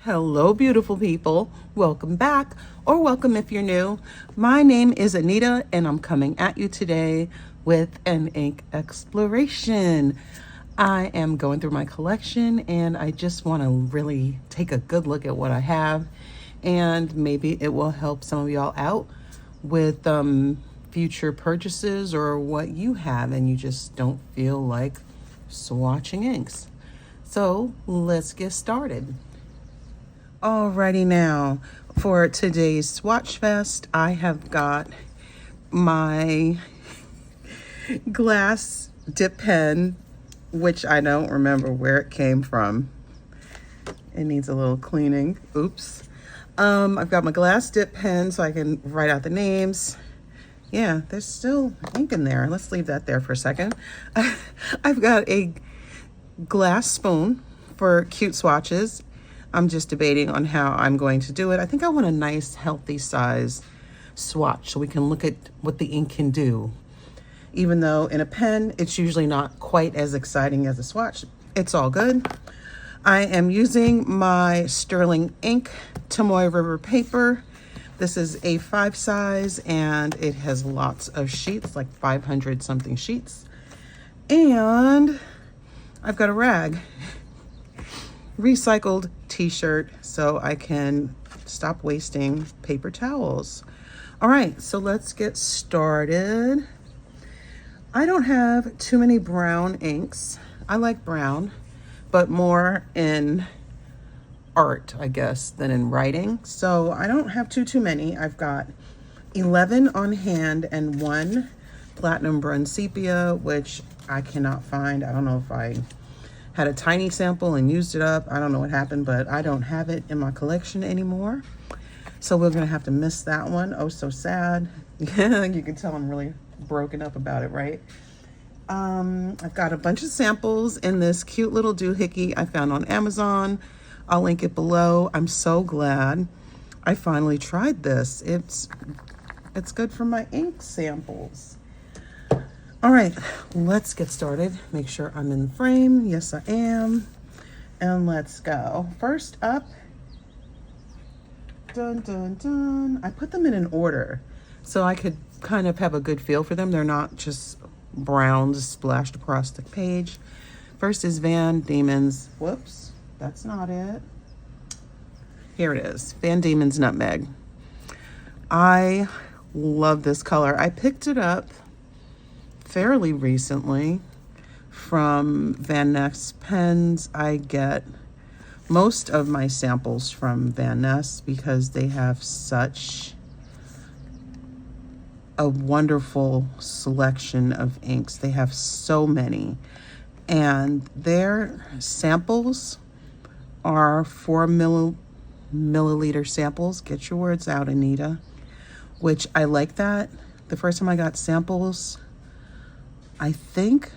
Hello, beautiful people. Welcome back, or welcome if you're new. My name is Anita, and I'm coming at you today with an ink exploration. I am going through my collection, and I just want to really take a good look at what I have, and maybe it will help some of y'all out with future purchases or what you have, and you just don't feel like swatching inks. So let's get started. Alrighty, now for today's Swatch Fest, I have got my glass dip pen, which I don't remember where it came from. It needs a little cleaning. Oops. I've got my glass dip pen so I can write out the names. Yeah, there's still ink in there. Let's leave that there for a second. I've got a glass spoon for cute swatches. I'm just debating on how I'm going to do it. I think I want a nice, healthy size swatch so we can look at what the ink can do. Even though in a pen, it's usually not quite as exciting as a swatch. It's all good. I am using my Sterling Ink Tomoe River paper. This is A5 size, and it has lots of sheets, like 500 something sheets. And I've got a rag. Recycled t-shirt so I can stop wasting paper towels. All right, so let's get started. I don't have too many brown inks. I like brown, but more in art, I guess, than in writing. So I don't have too many. I've got 11 on hand and 1 platinum bronze sepia, which I cannot find. I don't know if I had a tiny sample and used it up. I don't know what happened, but I don't have it in my collection anymore. So we're gonna have to miss that one. Oh, so sad. You can tell I'm really broken up about it, right? I've got a bunch of samples in this cute little doohickey I found on Amazon. I'll link it below. I'm so glad I finally tried this. It's good for my ink samples. All right, let's get started. Make sure I'm in the frame. Yes, I am. And let's go. First up, dun, dun, dun. I put them in an order so I could kind of have a good feel for them. They're not just browns splashed across the page. First is Van Diemen's, whoops, that's not it. Here it is, Van Diemen's Nutmeg. I love this color. I picked it up fairly recently from Van Ness pens. I get most of my samples from Van Ness because they have such a wonderful selection of inks. They have so many, and their samples are 4 milliliter samples. Get your words out, Anita. Which I like that. The first time I got samples, I think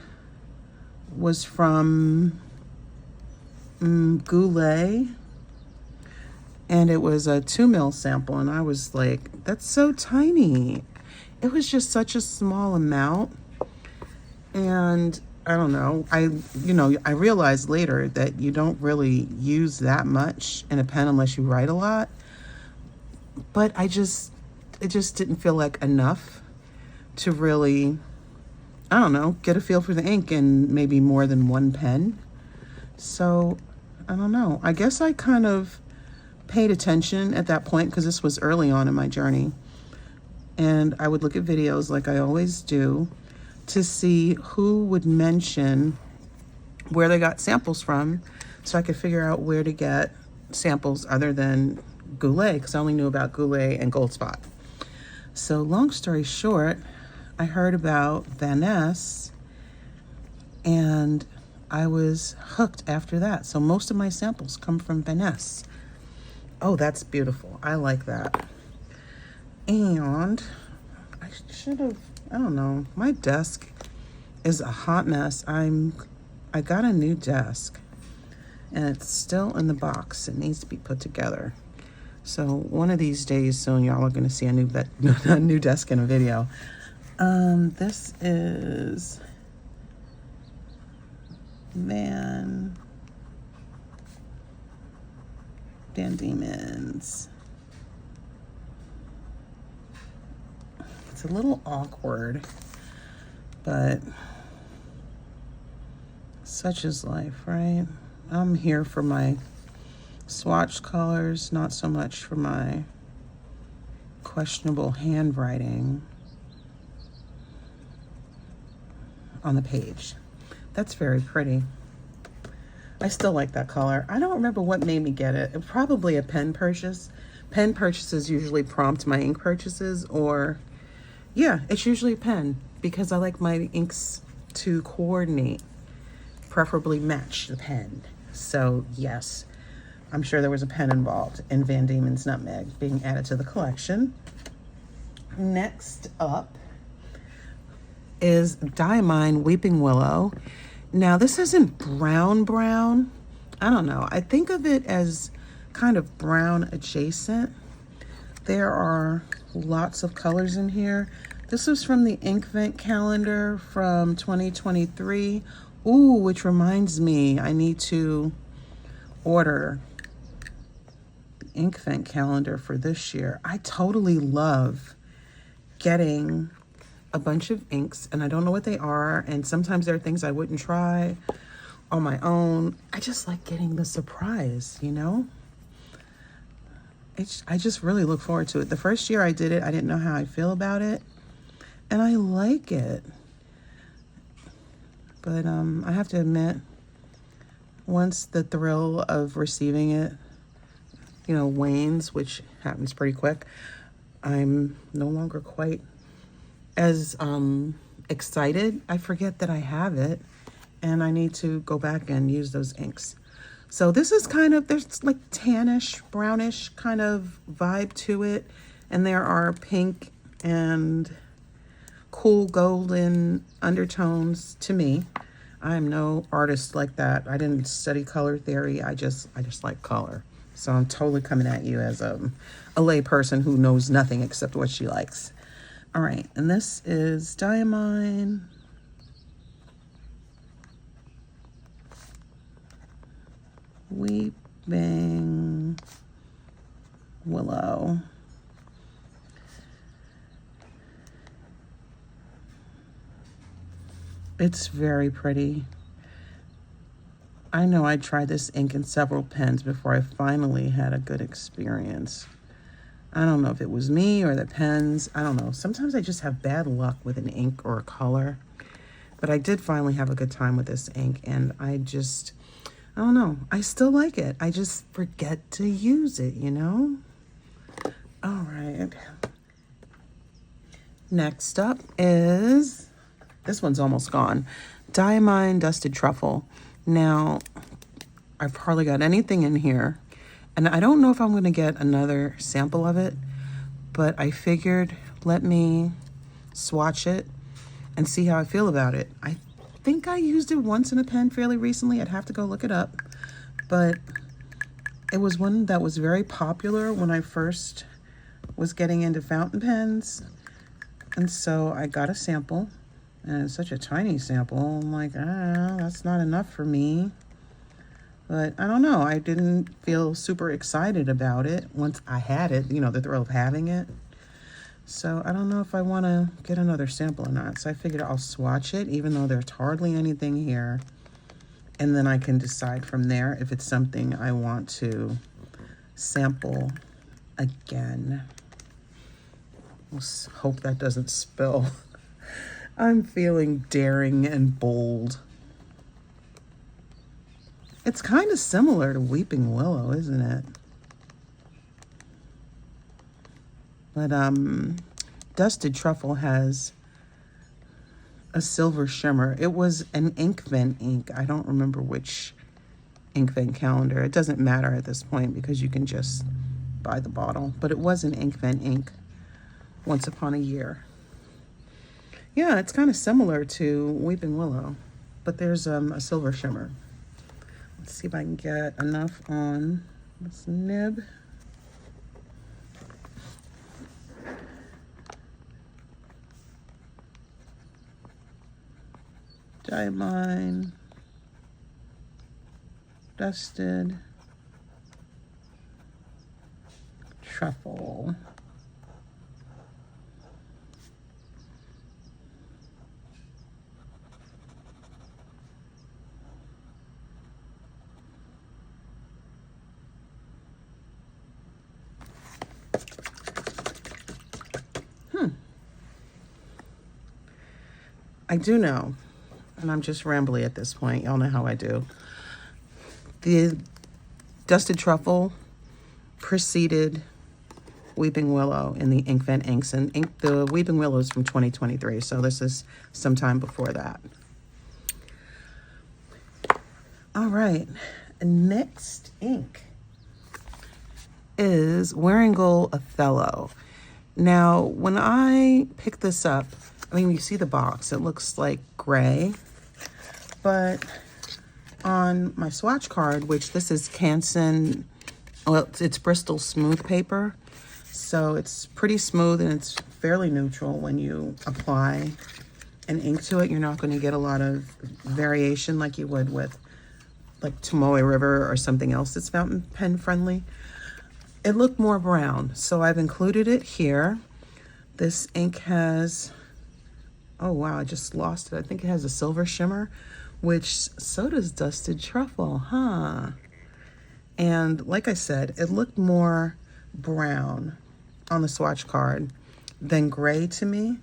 was from Goulet, and it was a 2 ml sample, and I was like, that's so tiny. It was just such a small amount, and I don't know, I realized later that you don't really use that much in a pen unless you write a lot, but it just didn't feel like enough to really, I don't know, get a feel for the ink in maybe more than one pen. So, I don't know. I guess I kind of paid attention at that point because this was early on in my journey. And I would look at videos like I always do to see who would mention where they got samples from so I could figure out where to get samples other than Goulet, because I only knew about Goulet and Goldspot. So long story short, I heard about Van Ness and I was hooked after that. So most of my samples come from Van Ness. Oh, that's beautiful. I like that. And I should have, I don't know, my desk is a hot mess. I got a new desk and it's still in the box. It needs to be put together. So one of these days soon, y'all are gonna see a new desk in a video. This is Van Van Diemans. It's a little awkward, but such is life, right? I'm here for my swatch colors, not so much for my questionable handwriting on the page. That's very pretty. I still like that color. I don't remember what made me get it. Probably a pen purchase. Pen purchases usually prompt my ink purchases, or yeah, it's usually a pen because I like my inks to coordinate, preferably match the pen. So yes, I'm sure there was a pen involved in Van Diemans Nutmeg being added to the collection. Next up is Diamine Weeping Willow. Now this isn't brown. I don't know. I think of it as kind of brown adjacent. There are lots of colors in here. This is from the Inkvent calendar from 2023. Ooh, which reminds me, I need to order the Inkvent calendar for this year. I totally love getting a bunch of inks, and I don't know what they are, and sometimes there are things I wouldn't try on my own. I just like getting the surprise, you know? I just really look forward to it. The first year I did it, I didn't know how I feel about it, and I like it. But I have to admit, once the thrill of receiving it, you know, wanes, which happens pretty quick, I'm no longer quite as excited. I forget that I have it, and I need to go back and use those inks. So this is kind of, there's like tannish, brownish kind of vibe to it, and there are pink and cool golden undertones to me. I'm no artist like that. I didn't study color theory. I just like color. So I'm totally coming at you as a lay person who knows nothing except what she likes. All right, and this is Diamine Weeping Willow. It's very pretty. I know I tried this ink in several pens before I finally had a good experience. I don't know if it was me or the pens. I don't know. Sometimes I just have bad luck with an ink or a color. But I did finally have a good time with this ink, and I don't know. I still like it. I just forget to use it, you know? All right. Next up is, this one's almost gone, Diamine Dusted Truffle. Now, I've hardly got anything in here, and I don't know if I'm going to get another sample of it, but I figured let me swatch it and see how I feel about it. I think I used it once in a pen fairly recently. I'd have to go look it up, but it was one that was very popular when I first was getting into fountain pens, and so I got a sample, and it's such a tiny sample. I'm like, that's not enough for me. But I don't know, I didn't feel super excited about it once I had it, you know, the thrill of having it. So I don't know if I want to get another sample or not. So I figured I'll swatch it, even though there's hardly anything here. And then I can decide from there if it's something I want to sample again. Let's hope that doesn't spill. I'm feeling daring and bold. It's kind of similar to Weeping Willow, isn't it? But Dusted Truffle has a silver shimmer. It was an Inkvent ink. I don't remember which Inkvent calendar. It doesn't matter at this point because you can just buy the bottle. But it was an Inkvent ink once upon a year. Yeah, it's kind of similar to Weeping Willow, but there's a silver shimmer. Let's see if I can get enough on this nib. Diamine, Dusted, Truffle. I do know, and I'm just rambly at this point. Y'all know how I do. The Dusted Truffle preceded Weeping Willow in the Inkvent inks, and the Weeping Willow is from 2023, so this is some time before that. All right, next ink is Wearingeul Othello. Now, when I picked this up, I mean, you see the box, it looks like gray, but on my swatch card, which this is Canson, well, it's Bristol smooth paper, so it's pretty smooth and it's fairly neutral. When you apply an ink to it, you're not going to get a lot of variation like you would with like Tomoe River or something else that's fountain pen friendly. It looked more brown, so I've included it here. This ink has, oh wow, I just lost it. I think it has a silver shimmer, which so does Dusted Truffle, huh? And like I said, it looked more brown on the swatch card than gray to me.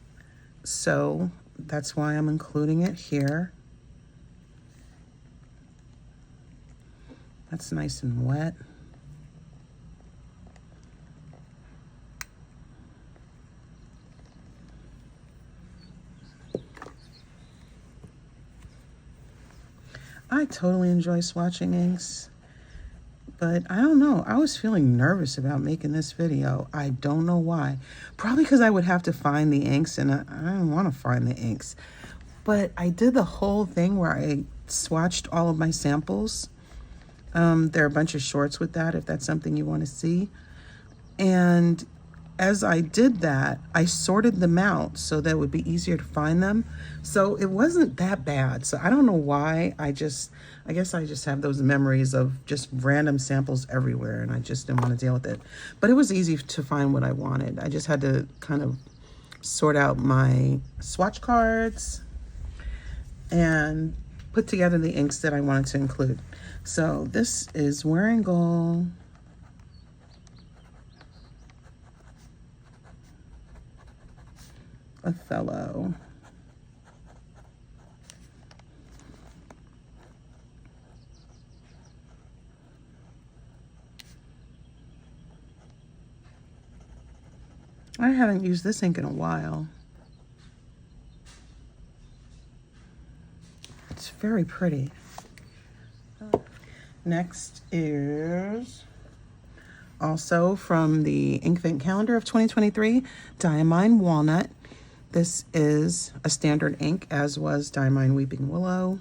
So that's why I'm including it here. That's nice and wet. I totally enjoy swatching inks, but I don't know. I was feeling nervous about making this video. I don't know why. Probably because I would have to find the inks, and I don't want to find the inks. But I did the whole thing where I swatched all of my samples. There are a bunch of shorts with that if that's something you want to see. And as I did that, I sorted them out so that it would be easier to find them. So it wasn't that bad. So I don't know why. I guess I just have those memories of just random samples everywhere, and I just didn't want to deal with it. But it was easy to find what I wanted. I just had to kind of sort out my swatch cards and put together the inks that I wanted to include. So this is Wearingeul Othello. I haven't used this ink in a while. It's very pretty. Next is also from the Inkvent calendar of 2023, Diamine Walnut. This is a standard ink, as was Diamine Weeping Willow.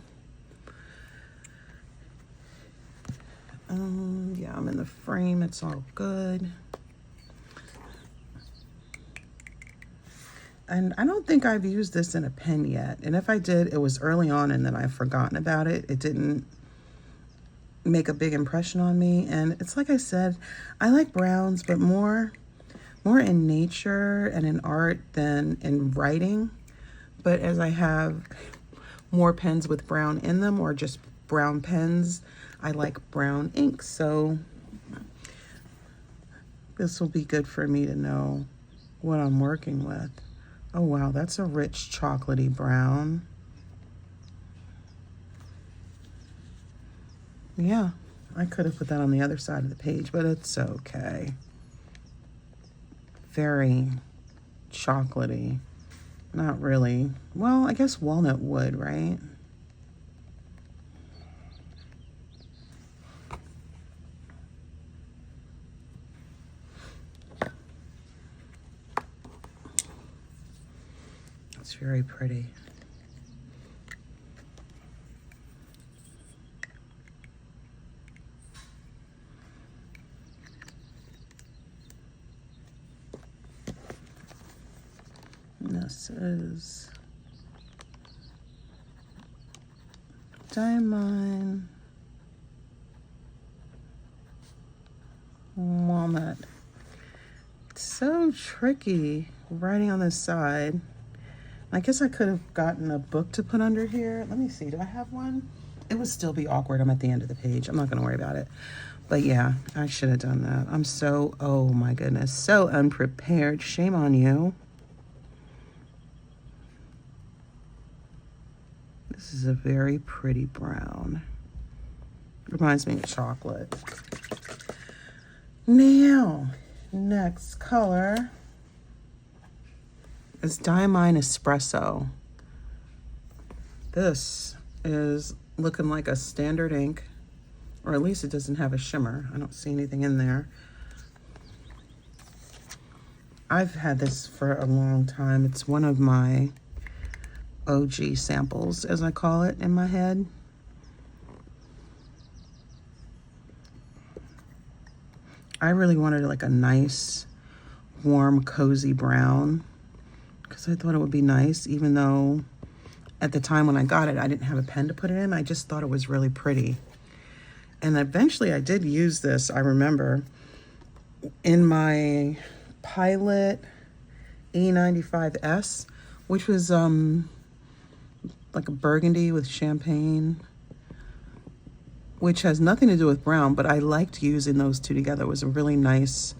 Yeah, I'm in the frame. It's all good. And I don't think I've used this in a pen yet. And if I did, it was early on and then I've forgotten about it. It didn't make a big impression on me. And it's like I said, I like browns, but more in nature and in art than in writing. But as I have more pens with brown in them, or just brown pens, I like brown ink. So this will be good for me to know what I'm working with. Oh wow, that's a rich chocolatey brown. Yeah, I could have put that on the other side of the page, but it's okay. Very chocolatey. Not really. Well, I guess walnut would, right? It's very pretty. This is Diamine Walnut. So tricky writing on this side. I guess I could have gotten a book to put under here. Let me see, do I have one? It would still be awkward. I'm at the end of the page. I'm not gonna worry about it. But yeah, I should have done that. I'm so, oh my goodness, so unprepared. Shame on you. This is a very pretty brown. Reminds me of chocolate. Now, next color is Diamine Espresso. This is looking like a standard ink, or at least it doesn't have a shimmer. I don't see anything in there. I've had this for a long time. It's one of my OG samples, as I call it in my head. I really wanted like a nice, warm, cozy brown because I thought it would be nice, even though at the time when I got it, I didn't have a pen to put it in. I just thought it was really pretty. And eventually I did use this, I remember, in my Pilot E95S, which was like a burgundy with champagne, which has nothing to do with brown, but I liked using those two together. It was a really nice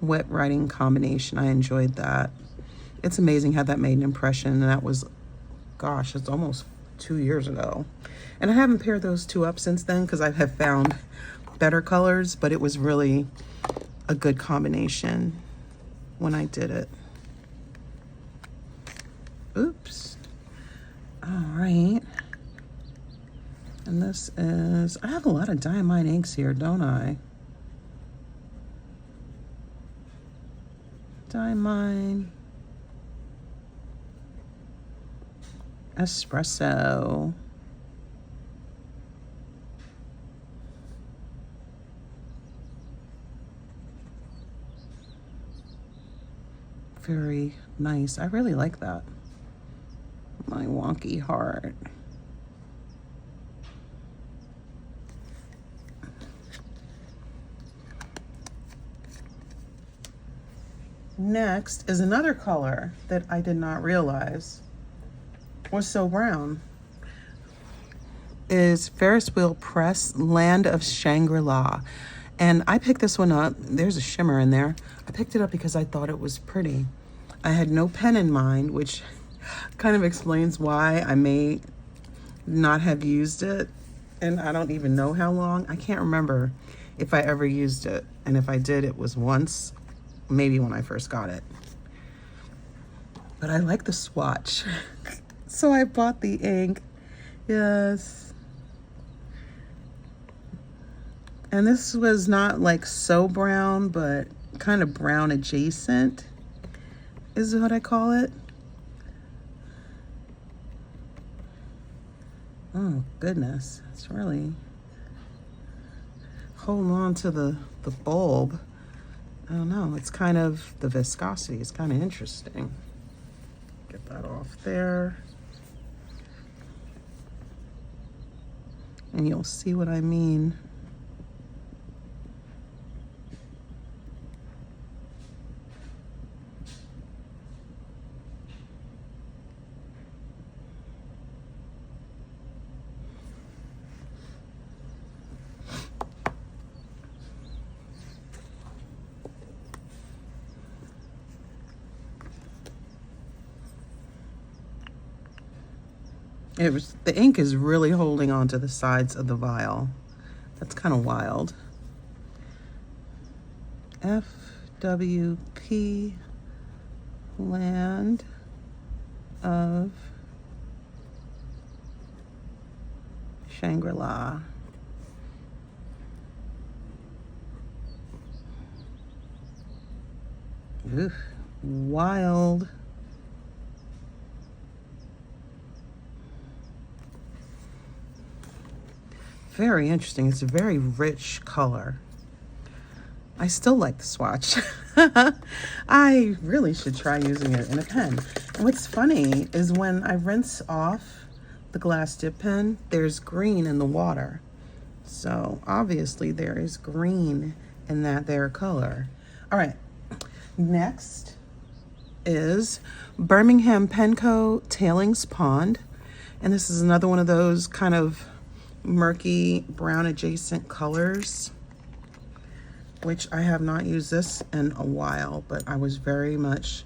wet writing combination. I enjoyed that. It's amazing how that made an impression, and that was, gosh, it's almost 2 years ago. And I haven't paired those two up since then because I have found better colors, but it was really a good combination when I did it. Oops. All right. And this is, I have a lot of Diamine inks here, don't I? Diamine Espresso. Very nice. I really like that. My wonky heart. Next is another color that I did not realize was so brown. Is Ferris Wheel Press Land of Shangri-La. And I picked this one up. There's a shimmer in there. I picked it up because I thought it was pretty. I had no pen in mind, which kind of explains why I may not have used it. And I don't even know how long. I can't remember if I ever used it. And if I did, it was once, maybe when I first got it. But I like the swatch. So I bought the ink. Yes. And this was not like so brown, but kind of brown adjacent is what I call it. Oh goodness, it's really holding on to the bulb. I don't know, it's kind of, the viscosity is kind of interesting. Get that off there. And you'll see what I mean. The ink is really holding on to the sides of the vial. That's kind of wild. FWP Land of Shangri-La. Oof, wild. Very interesting. It's a very rich color. I still like the swatch. I really should try using it in a pen. And what's funny is when I rinse off the glass dip pen, there's green in the water. So obviously there is green in that there color. All right, Next is Birmingham Penco Tailings Pond. And this is another one of those kind of murky brown adjacent colors, which I have not used this in a while, but I was very much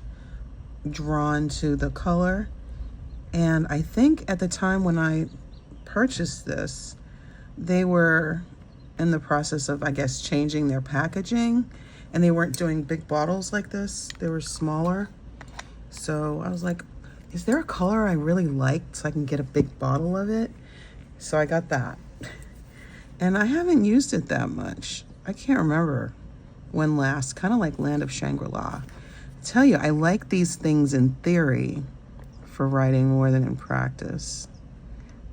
drawn to the color. And I think at the time when I purchased this, they were in the process of, I guess, changing their packaging, and they weren't doing big bottles like this. They were smaller. So I was like, is there a color I really like so I can get a big bottle of it? So I got that. And I haven't used it that much. I can't remember when last, kind of like Land of Shangri-La. I tell you, I like these things in theory for writing more than in practice.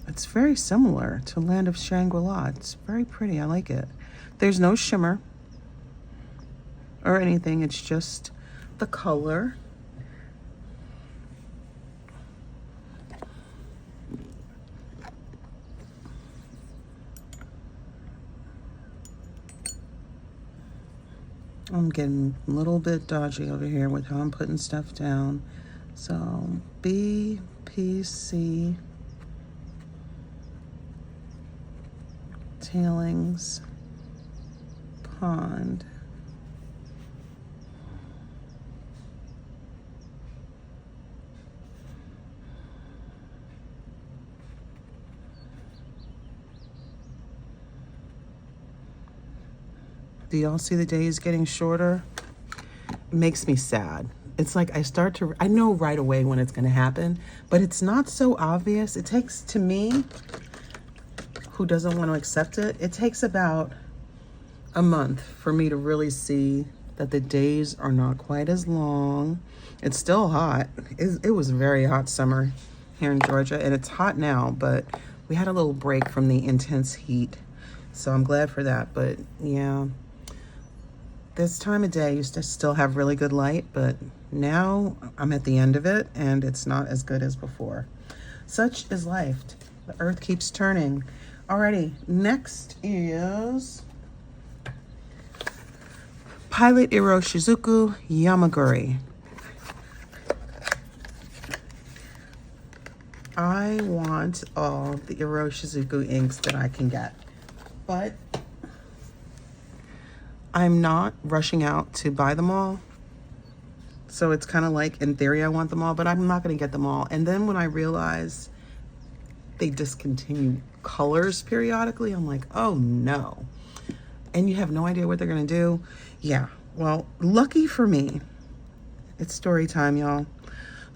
It's very similar to Land of Shangri-La. It's very pretty, I like it. There's no shimmer or anything, it's just the color. I'm getting a little bit dodgy over here with how I'm putting stuff down. So BPC Tailings Pond. Do y'all see the days getting shorter? It makes me sad. It's like I know right away when it's gonna happen, but it's not so obvious. It takes, to me, who doesn't want to accept it, it takes about a month for me to really see that the days are not quite as long. It's still hot. It was a very hot summer here in Georgia, and it's hot now, but we had a little break from the intense heat. So I'm glad for that, but yeah. This time of day used to still have really good light, but now I'm at the end of it and it's not as good as before. Such is life. The earth keeps turning. Alrighty, next is Pilot Iroshisuku Yama-Guri. I want all the Iroshisuku inks that I can get, but I'm not rushing out to buy them all. So it's kind of like, in theory, I want them all, but I'm not going to get them all. And then when I realize they discontinue colors periodically, I'm like, oh no. And you have no idea what they're going to do. Yeah, well, lucky for me, it's story time, y'all.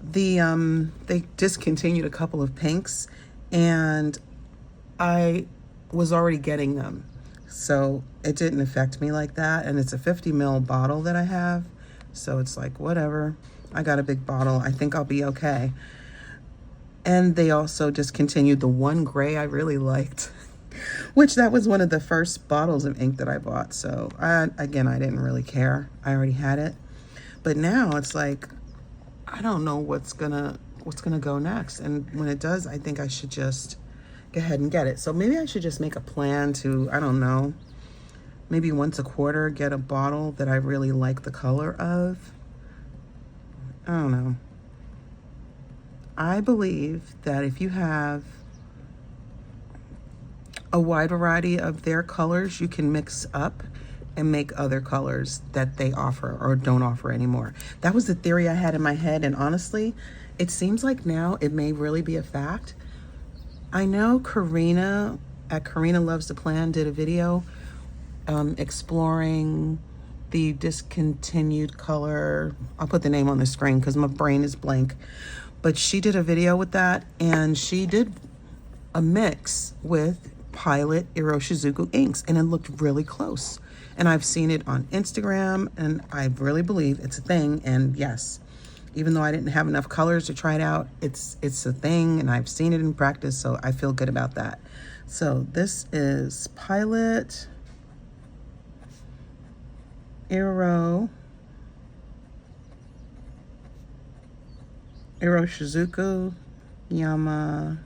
They discontinued a couple of pinks, and I was already getting them. So it didn't affect me like that. And it's a 50 ml bottle that I have. So it's like, whatever. I got a big bottle. I think I'll be okay. And they also discontinued the one gray I really liked, which that was one of the first bottles of ink that I bought. So again, I didn't really care. I already had it. But now it's like, I don't know what's gonna go next. And when it does, I think I should just go ahead and get it. So maybe I should just make a plan to, I don't know, maybe once a quarter get a bottle that I really like the color of. I don't know. I believe that if you have a wide variety of their colors, you can mix up and make other colors that they offer or don't offer anymore. That was the theory I had in my head, and honestly, it seems like now it may really be a fact. I know Carene at Carene Loves to Plan did a video exploring the discontinued color. I'll put the name on the screen because my brain is blank. But she did a video with that, and she did a mix with Pilot Iroshisuku inks, and it looked really close. And I've seen it on Instagram, and I really believe it's a thing. And yes, even though I didn't have enough colors to try it out, it's a thing, and I've seen it in practice, so I feel good about that. So this is Pilot Iroshisuku Yama-Guri.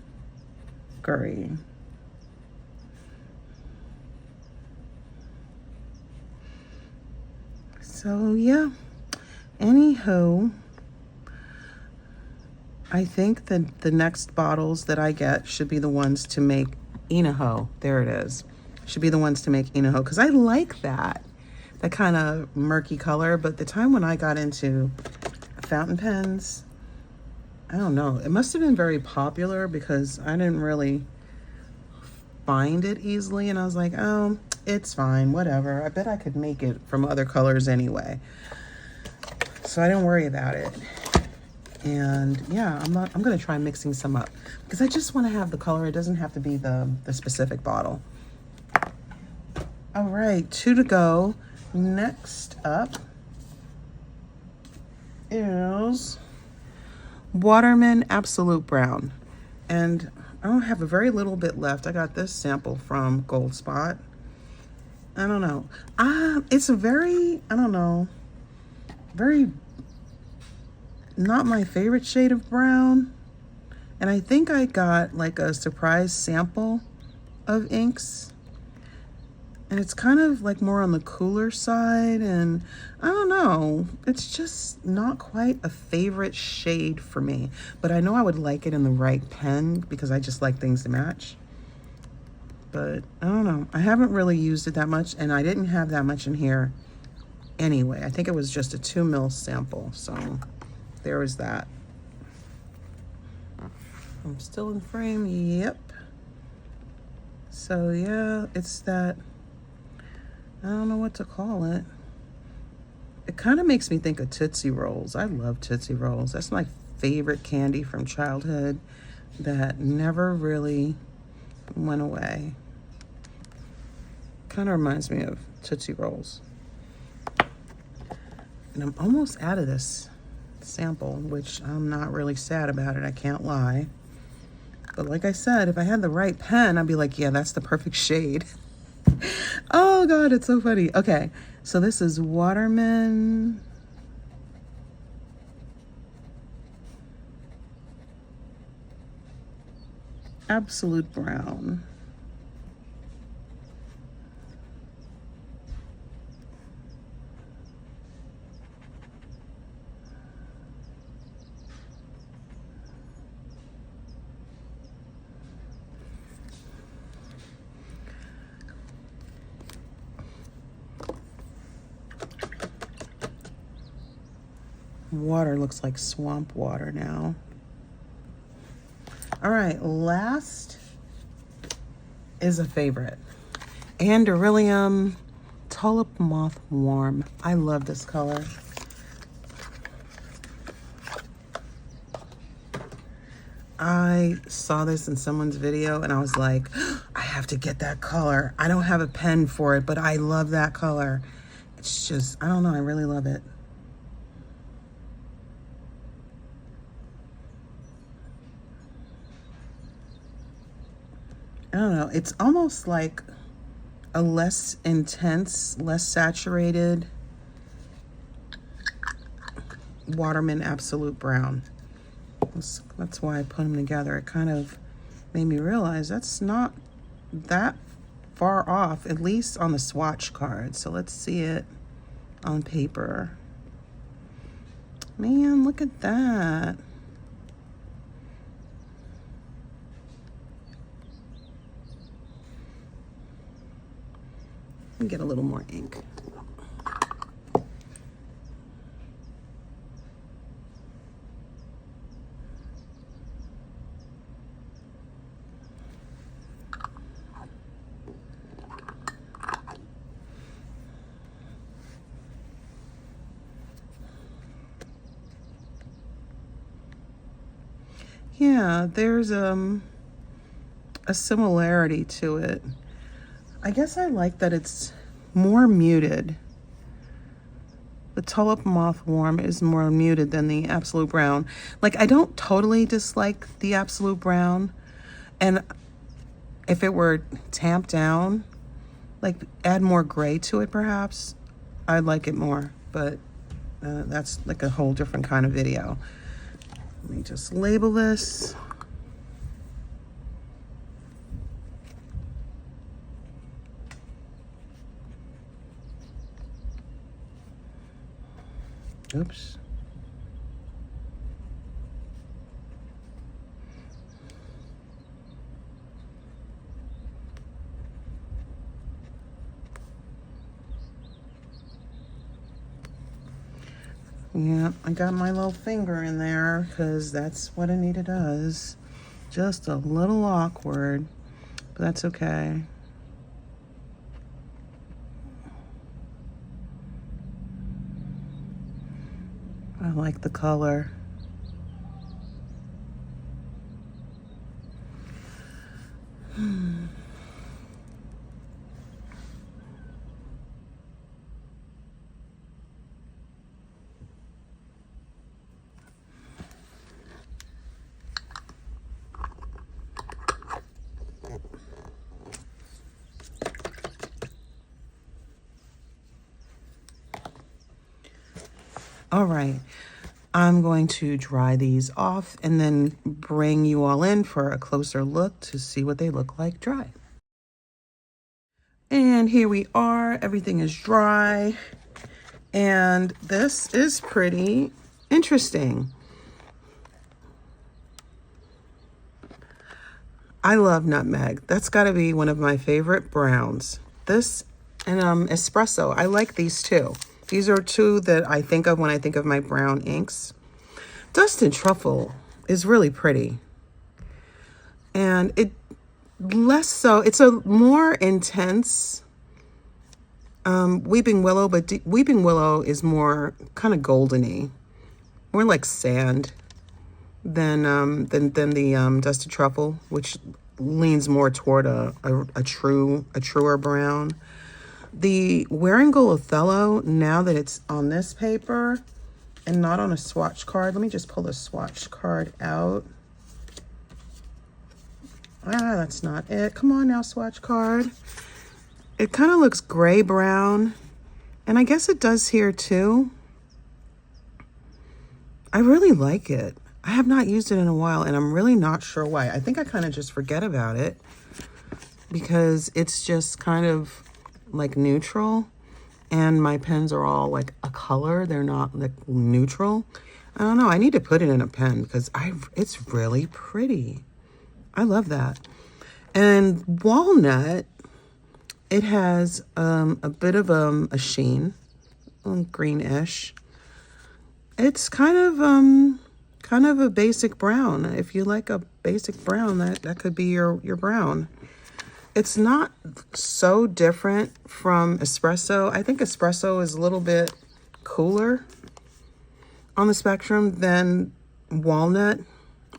So yeah, Anywho, I think that the next bottles that I get should be the ones to make Inoho. There it is. Should be the ones to make Inoho, because I like that kind of murky color. But the time when I got into fountain pens, I don't know, it must have been very popular because I didn't really find it easily, and I was like, oh, it's fine, whatever. I bet I could make it from other colors anyway. So I didn't worry about it. And yeah, I'm gonna try mixing some up because I just want to have the color. It doesn't have to be the specific bottle. All right, 2 to go. Next up is Waterman Absolute Brown. And I don't have a very little bit left. I got this sample from Gold Spot. I don't know. It's a very, I don't know, very not my favorite shade of brown. And I think I got like a surprise sample of inks. And it's kind of like more on the cooler side, and I don't know, it's just not quite a favorite shade for me. But I know I would like it in the right pen because I just like things to match. But I don't know, I haven't really used it that much, and I didn't have that much in here anyway. I think it was just a 2 ml sample, so there was that. I'm still in frame, yep. So yeah, it's that, I don't know what to call it. It kind of makes me think of Tootsie Rolls. I love Tootsie Rolls. That's my favorite candy from childhood that never really went away. Kind of reminds me of Tootsie Rolls. And I'm almost out of this sample, which I'm not really sad about it, I can't lie. But like I said, if I had the right pen, I'd be like, yeah, that's the perfect shade. Oh God, it's so funny. Okay, so this is Waterman. Absolute Brown. Water looks like swamp water now. All right, last is a favorite. Anderillium Tolype Moth Warm. I love this color. I saw this in someone's video and I was like, I have to get that color. I don't have a pen for it, but I love that color. It's just, I don't know, I really love it. I don't know, it's almost like a less intense, less saturated Waterman Absolute Brown. That's why I put them together. It kind of made me realize that's not that far off, at least on the swatch card. So let's see it on paper. Man, look at that. Let me get a little more ink. Yeah, there's a similarity to it. I guess I like that it's more muted. The Tolype Moth Warm is more muted than the Absolute Brown. Like, I don't totally dislike the Absolute Brown. And if it were tamped down, like add more gray to it perhaps, I'd like it more. But that's like a whole different kind of video. Let me just label this. Oops. Yeah, I got my little finger in there because that's what Anita does. Just a little awkward, but that's okay. I like the color. All right, I'm going to dry these off and then bring you all in for a closer look to see what they look like dry. And here we are, everything is dry. And this is pretty interesting. I love nutmeg. That's gotta be one of my favorite browns. This and espresso, I like these too. These are two that I think of when I think of my brown inks. Dust and Truffle is really pretty. And it less so, it's a more intense Weeping Willow, but Weeping Willow is more kind of goldeny, more like sand than the Dusted Truffle, which leans more toward a truer brown. The Wearingeul Othello, now that it's on this paper and not on a swatch card, let me just pull the swatch card out. Ah, that's not it. Come on now, swatch card. It kind of looks gray brown, and I guess it does here too. I really like it. I have not used it in a while, and I'm really not sure why. I think I kind of just forget about it because it's just kind of like neutral, and my pens are all like a color. They're not like neutral. I don't know. I need to put it in a pen because it's really pretty. I love that. And walnut, it has a bit of a sheen, greenish. It's kind of a basic brown. If you like a basic brown, that could be your brown. It's not so different from espresso. I think espresso is a little bit cooler on the spectrum than walnut.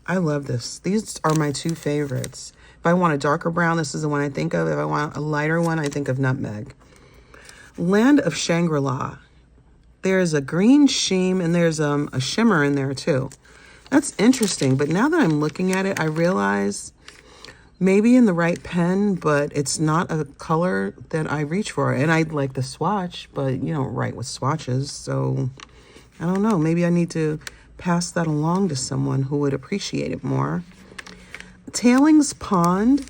I love this. These are my two favorites. If I want a darker brown, this is the one I think of. If I want a lighter one, I think of nutmeg. Land of Shangri-La. There's a green sheen and there's a shimmer in there too. That's interesting, but now that I'm looking at it, I realize maybe in the right pen, but it's not a color that I reach for. And I like the swatch, but you don't write with swatches, so I don't know. Maybe I need to pass that along to someone who would appreciate it more. Tailings Pond,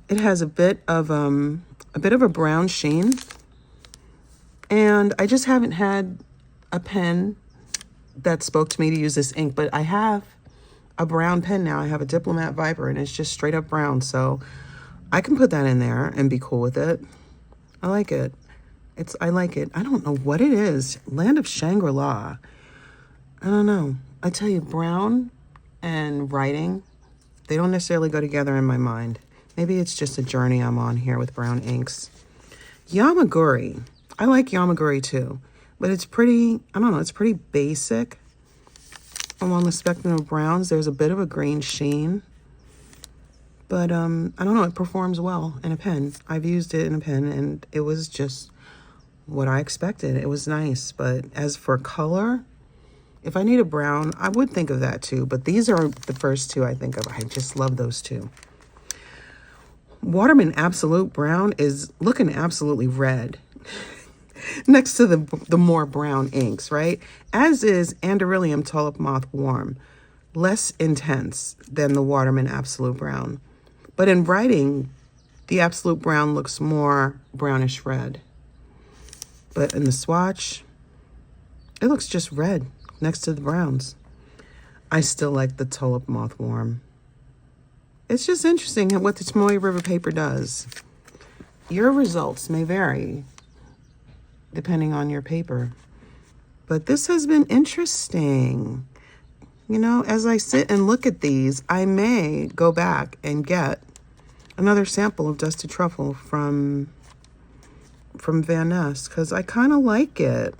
it has a bit of a brown sheen, and I just haven't had a pen that spoke to me to use this ink, but I have a brown pen now. I have a Diplomat Viper, and it's just straight up brown, so I can put that in there and be cool with it. I like it. I like it. I don't know what it is. Land of Shangri-La. I don't know. I tell you, brown and writing, they don't necessarily go together in my mind. Maybe it's just a journey I'm on here with brown inks. Yama-Guri. I like Yama-Guri too, but it's pretty, I don't know, it's pretty basic. Along the spectrum of browns, there's a bit of a green sheen, but I don't know, it performs well in a pen. I've used it in a pen and it was just what I expected. It was nice, but as for color, if I need a brown, I would think of that too, but these are the first two I think of. I just love those two. Waterman Absolute Brown is looking absolutely red next to the more brown inks, right? As is Anderillium Tulip Moth Warm, less intense than the Waterman Absolute Brown. But in writing, the Absolute Brown looks more brownish red. But in the swatch, It looks just red next to the browns. I still like the Tolype Moth Warm. It's just interesting what the Tomoe River paper does. Your results may vary depending on your paper. But this has been interesting. You know, as I sit and look at these, I may go back and get another sample of Dusted Truffle from Van Ness, because I kind of like it.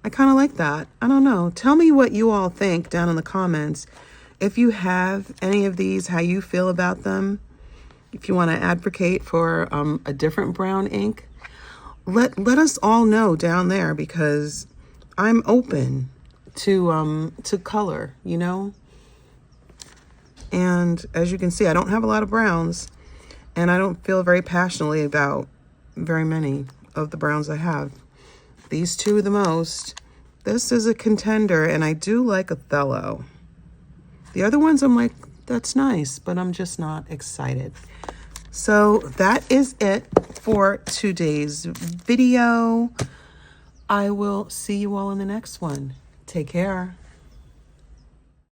I kind of like that. I don't know. Tell me what you all think down in the comments. If you have any of these, how you feel about them. If you want to advocate for a different brown ink, let us all know down there, because I'm open to color, you know. And as you can see, I don't have a lot of browns, and I don't feel very passionately about very many of the browns I have. These two the most. This is a contender, and I do like Othello. The other ones I'm like, that's nice, but I'm just not excited. So that is it for today's video. I will see you all in the next one. Take care.